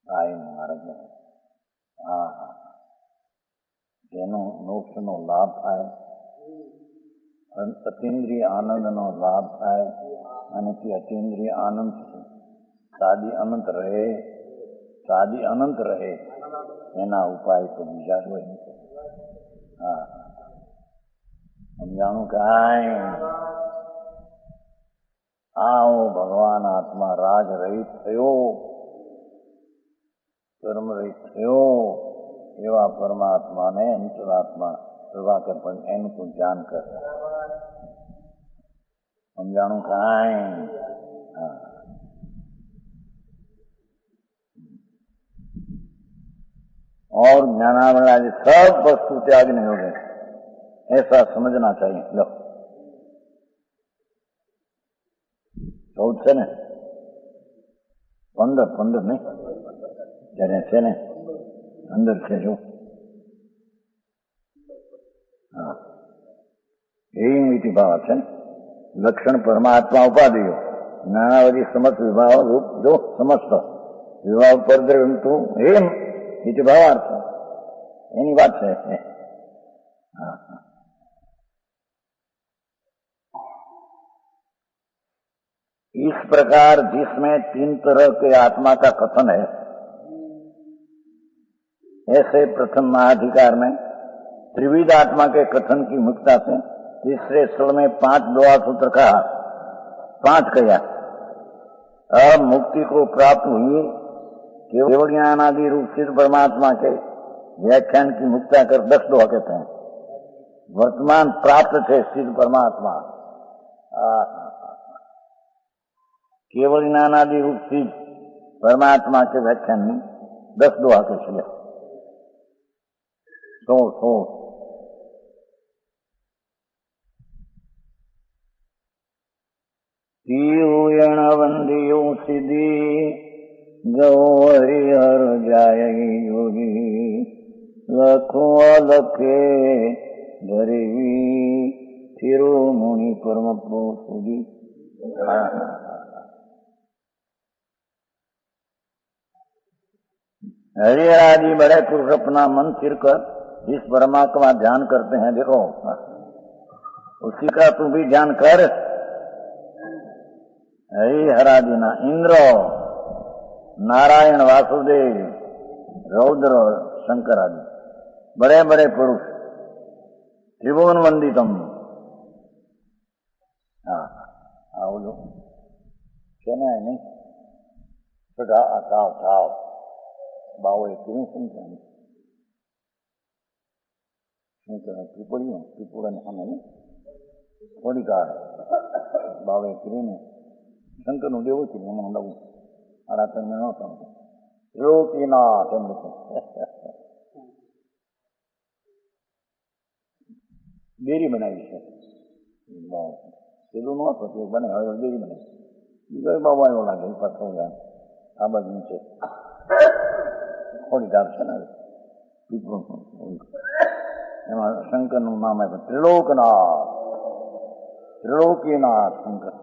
હા એ માર્ગ હા હા જેનો મોક્ષનો લાભ થાય, અતિન્દ્રિય આનંદનો લાભ થાય અને તે અતિન્દ્રિય આનંદ સાદી અનંત રહે, સાદી અનંત રહે, એના ઉપાય તો બીજા કોઈ નથી. હા સમજાણું કાંઈ આવો ભગવાન આત્મા રાગ રહિત થયો, કર્મ રહિત થયો, એવા પરમાત્માને અંતરાત્મા પ્રભાકર પણ એનું તો ધ્યાન કરે. સમજાણું કાંઈ હા और ज्ञानावराज सब वस्तु त्यागने हो गए, ऐसा समझना चाहिए. लो 14 છે ને 15 નહીં જયારે છે ને અંદર છે જો હા એ મીઠી ભાવ છે ને લક્ષણ પરમાત્મા ઉપાધિઓ જ્ઞાનાવધિ સમસ્ત વિભાવ રૂપ જો સમસ્ત વિભાવ પર દ્રવંતુ એમ મીઠી ભાવાર્થ એની વાત છે. હા इस प्रकार जिसमें 3 तरह के आत्मा का कथन है, ऐसे प्रथम महाधिकार में त्रिविध आत्मा के कथन की मुक्ता से तीसरे स्थल में 5 द्वा सूत्र कहा, 5 कहा. अब मुक्ति को प्राप्त हुई केवल ज्ञानादि रूप सिद्ध परमात्मा के व्याख्यान की मुक्ता कर 10 दोहा कहते हैं. वर्तमान प्राप्त थे सिद्ध परमात्मा केवल ज्ञानादि रूप सिद्ध परमात्मा के व्याख्यान में 10 दोहा के छिले 100 तीयण वंदियो सिद्धि गौ हरिहर जाय योगी लखो लखे धरवी थिरो मुनि परम सुधी. हरिहर आदि बड़े पुरुष अपना मन स्थिर कर जिस परमात्मा ध्यान करते हैं, देखो उसी का तू भी ध्यान कर. हरिहरादि ना इंद्र नारायण वासुदेव रौद्र शंकर आदि बड़े बड़े पुरुष त्रिभुवन वंदितम. हाँ बोलो कहने आए नहीं ठाव बावो क्यों समझाने શું કહે પીપળીઓ પીપળાને સામે ને થોડી કાળ બાવે કરીને શંકરનું દેવું છે એમાં નવું આડા તમને ન સમજો ત્રિલોકીનાથ એમ લખું ડેરી બનાવી છે પેલું ન હતું બને હવે ડેરી બનાવી બીજો બાબા એવો લાગે પાછો આ બાજુ છે થોડી ધાર છે ને પીપળું એમાં શંકરનું નામ આપ્યું ત્રિલોકનાથ ત્રિલોકીનાથ શંકર.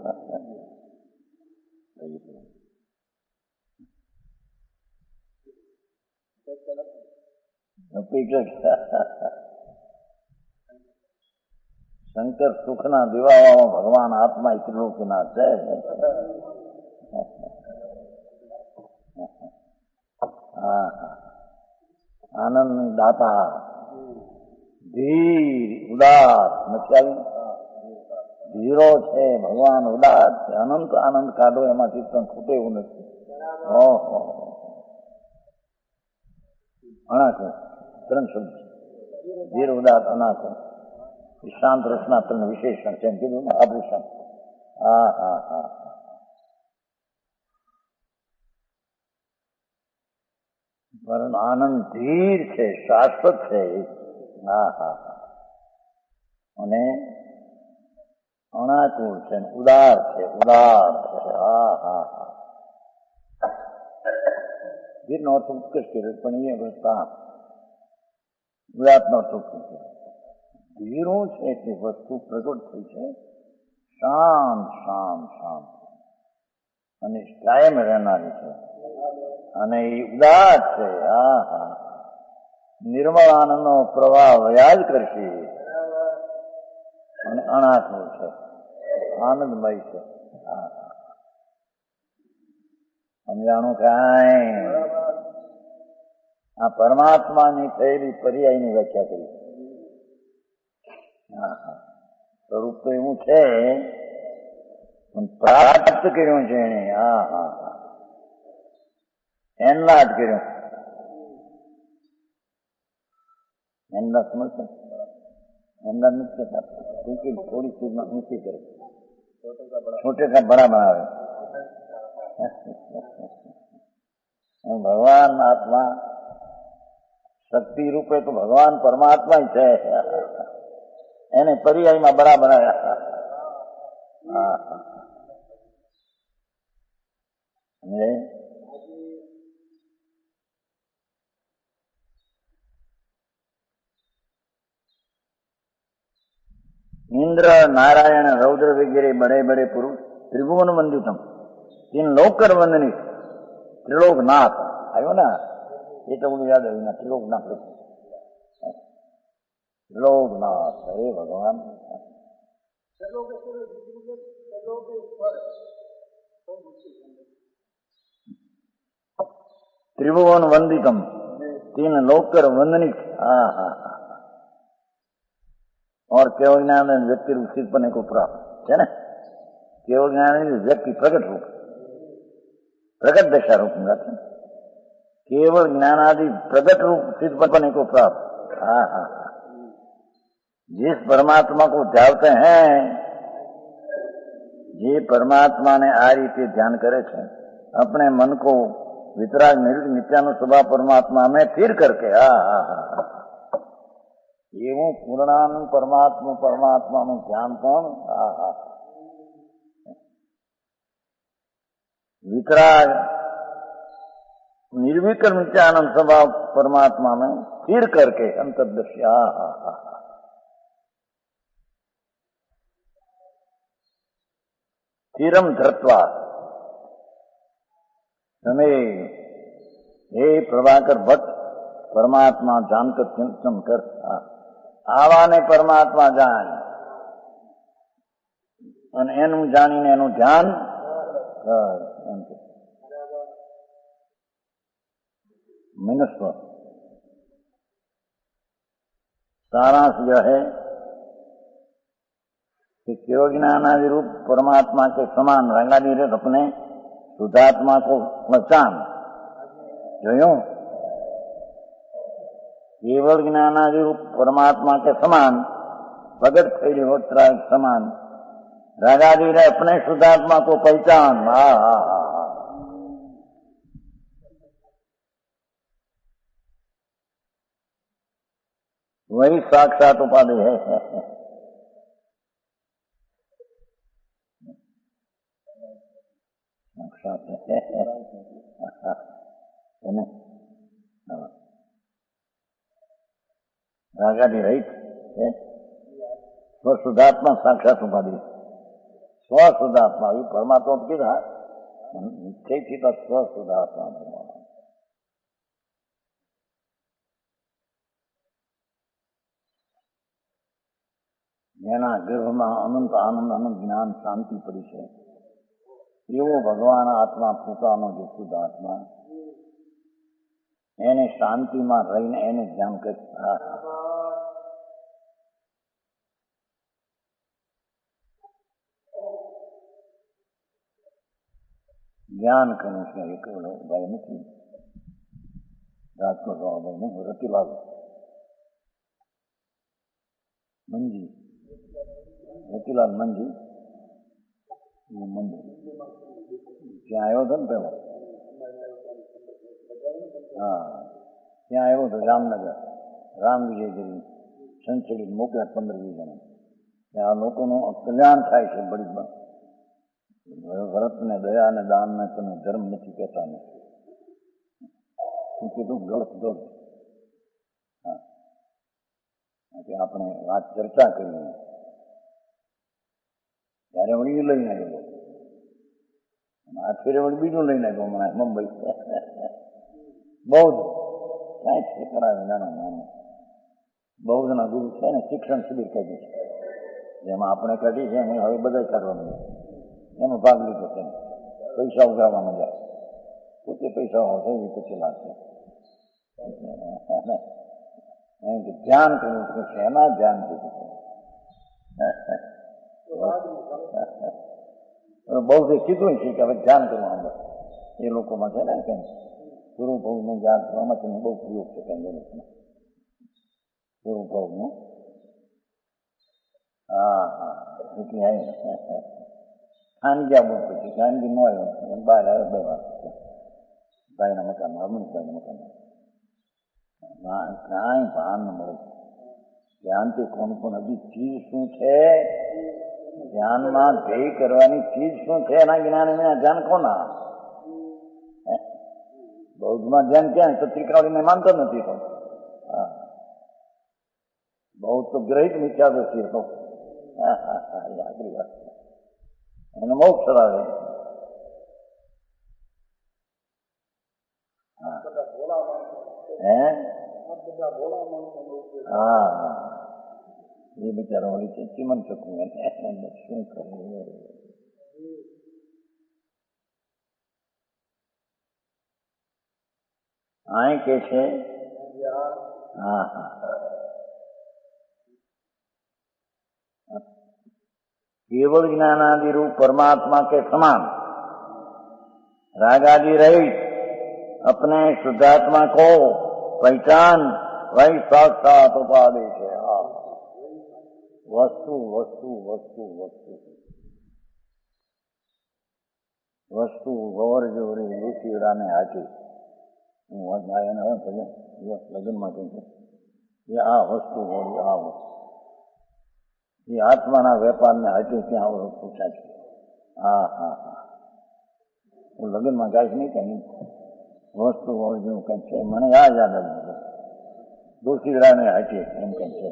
શંકર સુખના દિવાવામાં ભગવાન આત્મા ત્રિલોકીનાથ છે. આનંદ દાતા ધીર ઉદાસ નથી ધીરો છે ભગવાન ઉદાસ છે. અનંત આનંદ કાઢો એમાંથી પણ ખૂટે એવું નથી. અનાકો 3 શબ્દ ધીર ઉદાસ અનાકો શાંત રસના 3 વિશેષણ છે એમ કીધું ને આભૂષણ. હા પરંતુ આનંદ ધીર છે શાશ્વત છે. અને અનાકુળ છે ઉદાર છે ધીરનો અર્થ ઉત્કૃષ્ટ કર્યો પણ એ વસ્તા ઉદાતનો અર્થ ઉત્કૃષ્ટ ધીરું છે તે વસ્તુ પ્રગટ થઈ છે, શાંત શાંત શાંત અને કાયમ રહેનારી છે, અને એ ઉદાસ છે. હા હા, નિર્મળ આનંદનો પ્રવાહ વયા જ કરશે, અને અનાત્મ છે, આનંદમય છે. હા હા, સમજાણું કાંઈ? આ પરમાત્માની થયેલી પર્યાયની વ્યાખ્યા કરી. હા હા, સ્વરૂપ તો એવું છે પણ પ્રાપ્ત કર્યું છે એને. હા હા હા, એનલાજ કર્યું. એનલા સમજશે? એનલા નથી કહેતા, ટૂંકી થોડી ચીજમાં ઊંચી કરે, છોટે કા બડા બનાવે. ભગવાન આત્મા શક્તિ રૂપે તો ભગવાન પરમાત્મા છે, એને પર્યાયમાં બડા બનાવ્યા. હા હા, સમજે? इंद्र नारायण रौद्र वगैरह बड़े बड़े पुरुष त्रिभुवन वंदितम, तीन लोकर वंदनी, त्रिलोकनाथ आयो ना, ये तो मुझे याद है ना, त्रिलोकनाथ, त्रिलोकनाथ. अरे भगवान, त्रिभुवन वंदितम, तीन लोकर वंदनी. हाँ हाँ हाँ, और केवल ज्ञान व्यक्ति रूप सिद्ध बने को प्राप्त है ना. केवल ज्ञान व्यक्ति प्रकट रूप, प्रकट दशा रूप में जाते, केवल ज्ञान आदि प्रकट रूप सिद्ध बने को प्राप्त. हाँ हाँ, जिस परमात्मा को जावते हैं, જે પરમાત્મા ને આ રીતે ધ્યાન કરે છે, अपने मन को वितराग नित्यानु स्वभाव परमात्मा में स्थिर करके. હા હા હા, એવું પૂર્ણાનંદ પરમાત્માનું ધ્યાન પણ. હા હા, वितराग निर्विकल्प नित्यानंद स्वभाव परमात्मा में स्थिर करके अंतर्दर्शी. हा हा हा, स्थिरम धृत्वा. તમે હે પ્રભાકર ભટ્ટ પરમાત્મા જાણકર ચિંતન કર. આવાને પરમાત્મા જાણ, અને એનું જાણીને એનું ધ્યાન કર. એમ કે मनुष्य सारांश यह है कि केवल ज्ञानादि रूप परमात्मा के समान रंगादी रथ अपने शुद्धात्मा को पहचान. जो केवल ज्ञानादि रूप परमात्मा के समान प्रगट थયેલી હોત્રા समान रागादि रहे अपने शुद्धात्मा को पहचान. हा हा हा, वही साक्षात उपाधि है. साक्षात है ना, रागादि रहित है स्वशुद्धात्मा साक्षात उपाधि. स्वशुद्धात्मा ये परमात्मा की था निश्चय थी, तो स्वशुद्धात्मा જેના ગર્ભમાં અનંત આનંદ અનંત જ્ઞાન શાંતિ પડી છે, એવો ભગવાન આત્મા પોતાનો જે શુદ્ધ આત્મા, એને શાંતિમાં રહીને એને ધ્યાન કરે. જ્ઞાન કરવું છે એક ભાઈ નથી, રાજકોટ ભાઈ ને રતિલાલ મંજી, રતિલાલ મંજી મંદિર ત્યાં આવ્યો હતો ને પેલા. હા, ત્યાં આવ્યો હતો જામનગર, રામ વિજયગીરી સંચળી મોકલ્યા 15-20 જણા. ત્યાં લોકોનું કલ્યાણ થાય છે. બળી ભરત ને દયા ને દાન ને તમે ધર્મ નથી કહેતા ને કીધું ગલત ગલત. આપણે વાત ચર્ચા કરીએ ત્યારે વળી લઈને આવ્યો, આ ફેરે વળી બીજું લઈને આવ્યો હમણાં મુંબઈ. બૌદ્ધ કાંઈ છે કરાવે નાના નાના બૌદ્ધના ગુરુ છે ને, શિક્ષણ શિબિર કાઢી છે, જેમાં આપણે કાઢી છે એમાં હવે બધા કાઢવાનું એમાં ભાગ લીધો છે. પૈસા ઉઘરાવવા મજા, પોતે પૈસા હોય એવી પછી લાગશે એમ કે ધ્યાન કરવું છે. એના ધ્યાન કર્યું બૌદ્ધે કીધું છે કે હવે ધ્યાન કરવું અંદર એ લોકોમાં છે ને કેમ ગુરુ ભાવનું ધ્યાન કરવામાં તેનો બહુ પ્રયોગ છે કઈ ગણિતમાં ગુરુ ભાવનું. હા હા એટલે આવી ખાનગી બોલ પછી ખાનગી ન આવ્યો એમ બહાર આવે 2 વાર ભાઈના મકાનમાં અમૃતભાઈના મકાનમાં કાંઈ ભાન ન મળે. ધ્યાનથી કોણ પણ હજી ચીજ શું છે, ધ્યાનમાં ધ્યેય કરવાની ચીજ શું છે એના જ્ઞાન વિના ધ્યાન કોના. બૌદ્ધમાં ધ્યાન ક્યાં તો ત્રિકાળીને માનતો નથી પણ હા બૌદ્ધ તો ગ્રહિત મિથ્યા દ્રષ્ટિ હતો. હા હા હા આગળ વાત એને મોક્ષ આવે. હા હા એ બિચારા વળી છે ચીમન શકું એને શું કરવું. આ કે છે હા હા केवल ज्ञानादि रूप परमात्मा के समान रागादि रहित अपने शुद्धात्मा को पहचान वही साक्षात उपादेश है. वस्तु वस्तु वस्तु वस्तु वस्तु गौर जोरी लूसीड़ा ने हाथी लग्न में कहूँ ये आ वस्तु होड़ी आ वस्तु એ આત્માના વેપારને હાથે ત્યાં પૂછા છે. હા હા હા હું લગ્નમાં ગાઈશ નહીં કે વસ્તુ હોય જેવું કંઈક છે મને યાદ આવ્યું દોષીડાને હાથે એમ કંઈક છે.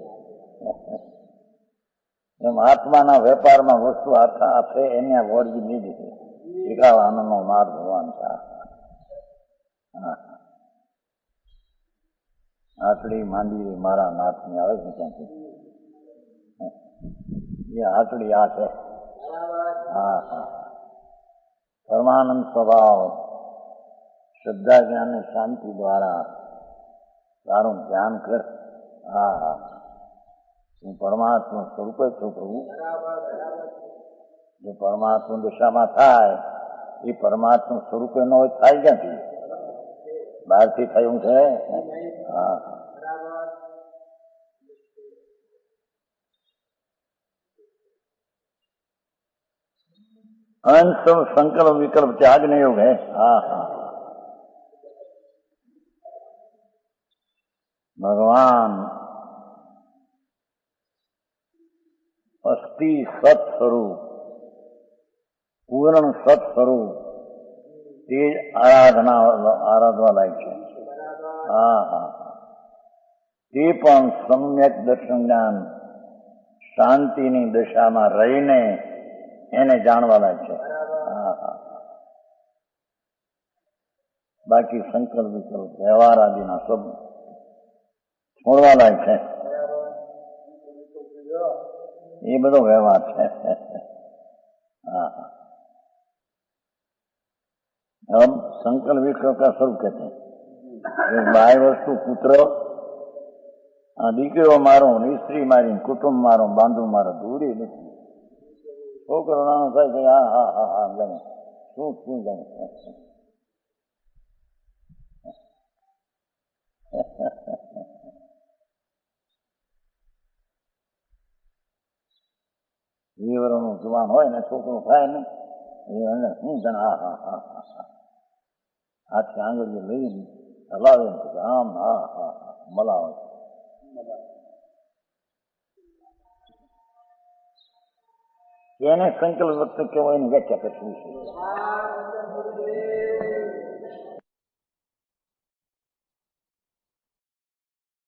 એમ આત્માના વેપારમાં વસ્તુ હાથે એને વળગી લીધી છે. શીખાવાનો માર્ગ ભગવાન છે. હા આટલી માંડી મારા નાથની આવે છે ક્યાંથી ये हाथड़ी आ है. हाँ हाँ परमानंद स्वभाव श्रद्धा ज्ञान शांति द्वारा तारू ध्यान कर. हाँ हाँ હું પરમાત્મા સ્વરૂપે છું પ્રભુ. જો પરમાત્મા દિશામાં થાય એ પરમાત્મા સ્વરૂપે ન હોય થાય ક્યાંથી બહારથી થયું છે. હા अंश संकल्प विकल्प त्याग नहीं योग है. हाँ हाँ भगवान अस्थि सत स्वरूप पूर्ण सत स्वरूप તે આરાધવા લાયક છે. હા હા તે પણ સમ્યક દર્શન જ્ઞાન શાંતિની દશામાં રહીને એને જાણવા લાયક છે. હા હા બાકી સંકલ્પ વિકલ્પ વ્યવહાર આદિના સબ છોડવા લાયક છે. એ બધો વ્યવહાર છે. हाँ हम संकल्प विकल्प का स्वरूप कहते हैं. बाह्य वस्तु पुत्र દીકરીઓ મારો સ્ત્રી મારી કુટુંબ મારો બાંધુ મારો દૂરી નથી. છોકરો નાનો થાય છે હા હા હા હા ગમે શું શું ગમે વિવરણનું જુવાન હોય ને છોકરો થાય ને શું તને હા હા હા હા હા હાથે આંગળીઓ લઈને હલાવે ને આમ હા હા હા મલાવે. એને સંકલ્પ વખતે કેવો એની વ્યાખ્યા કરવી છે.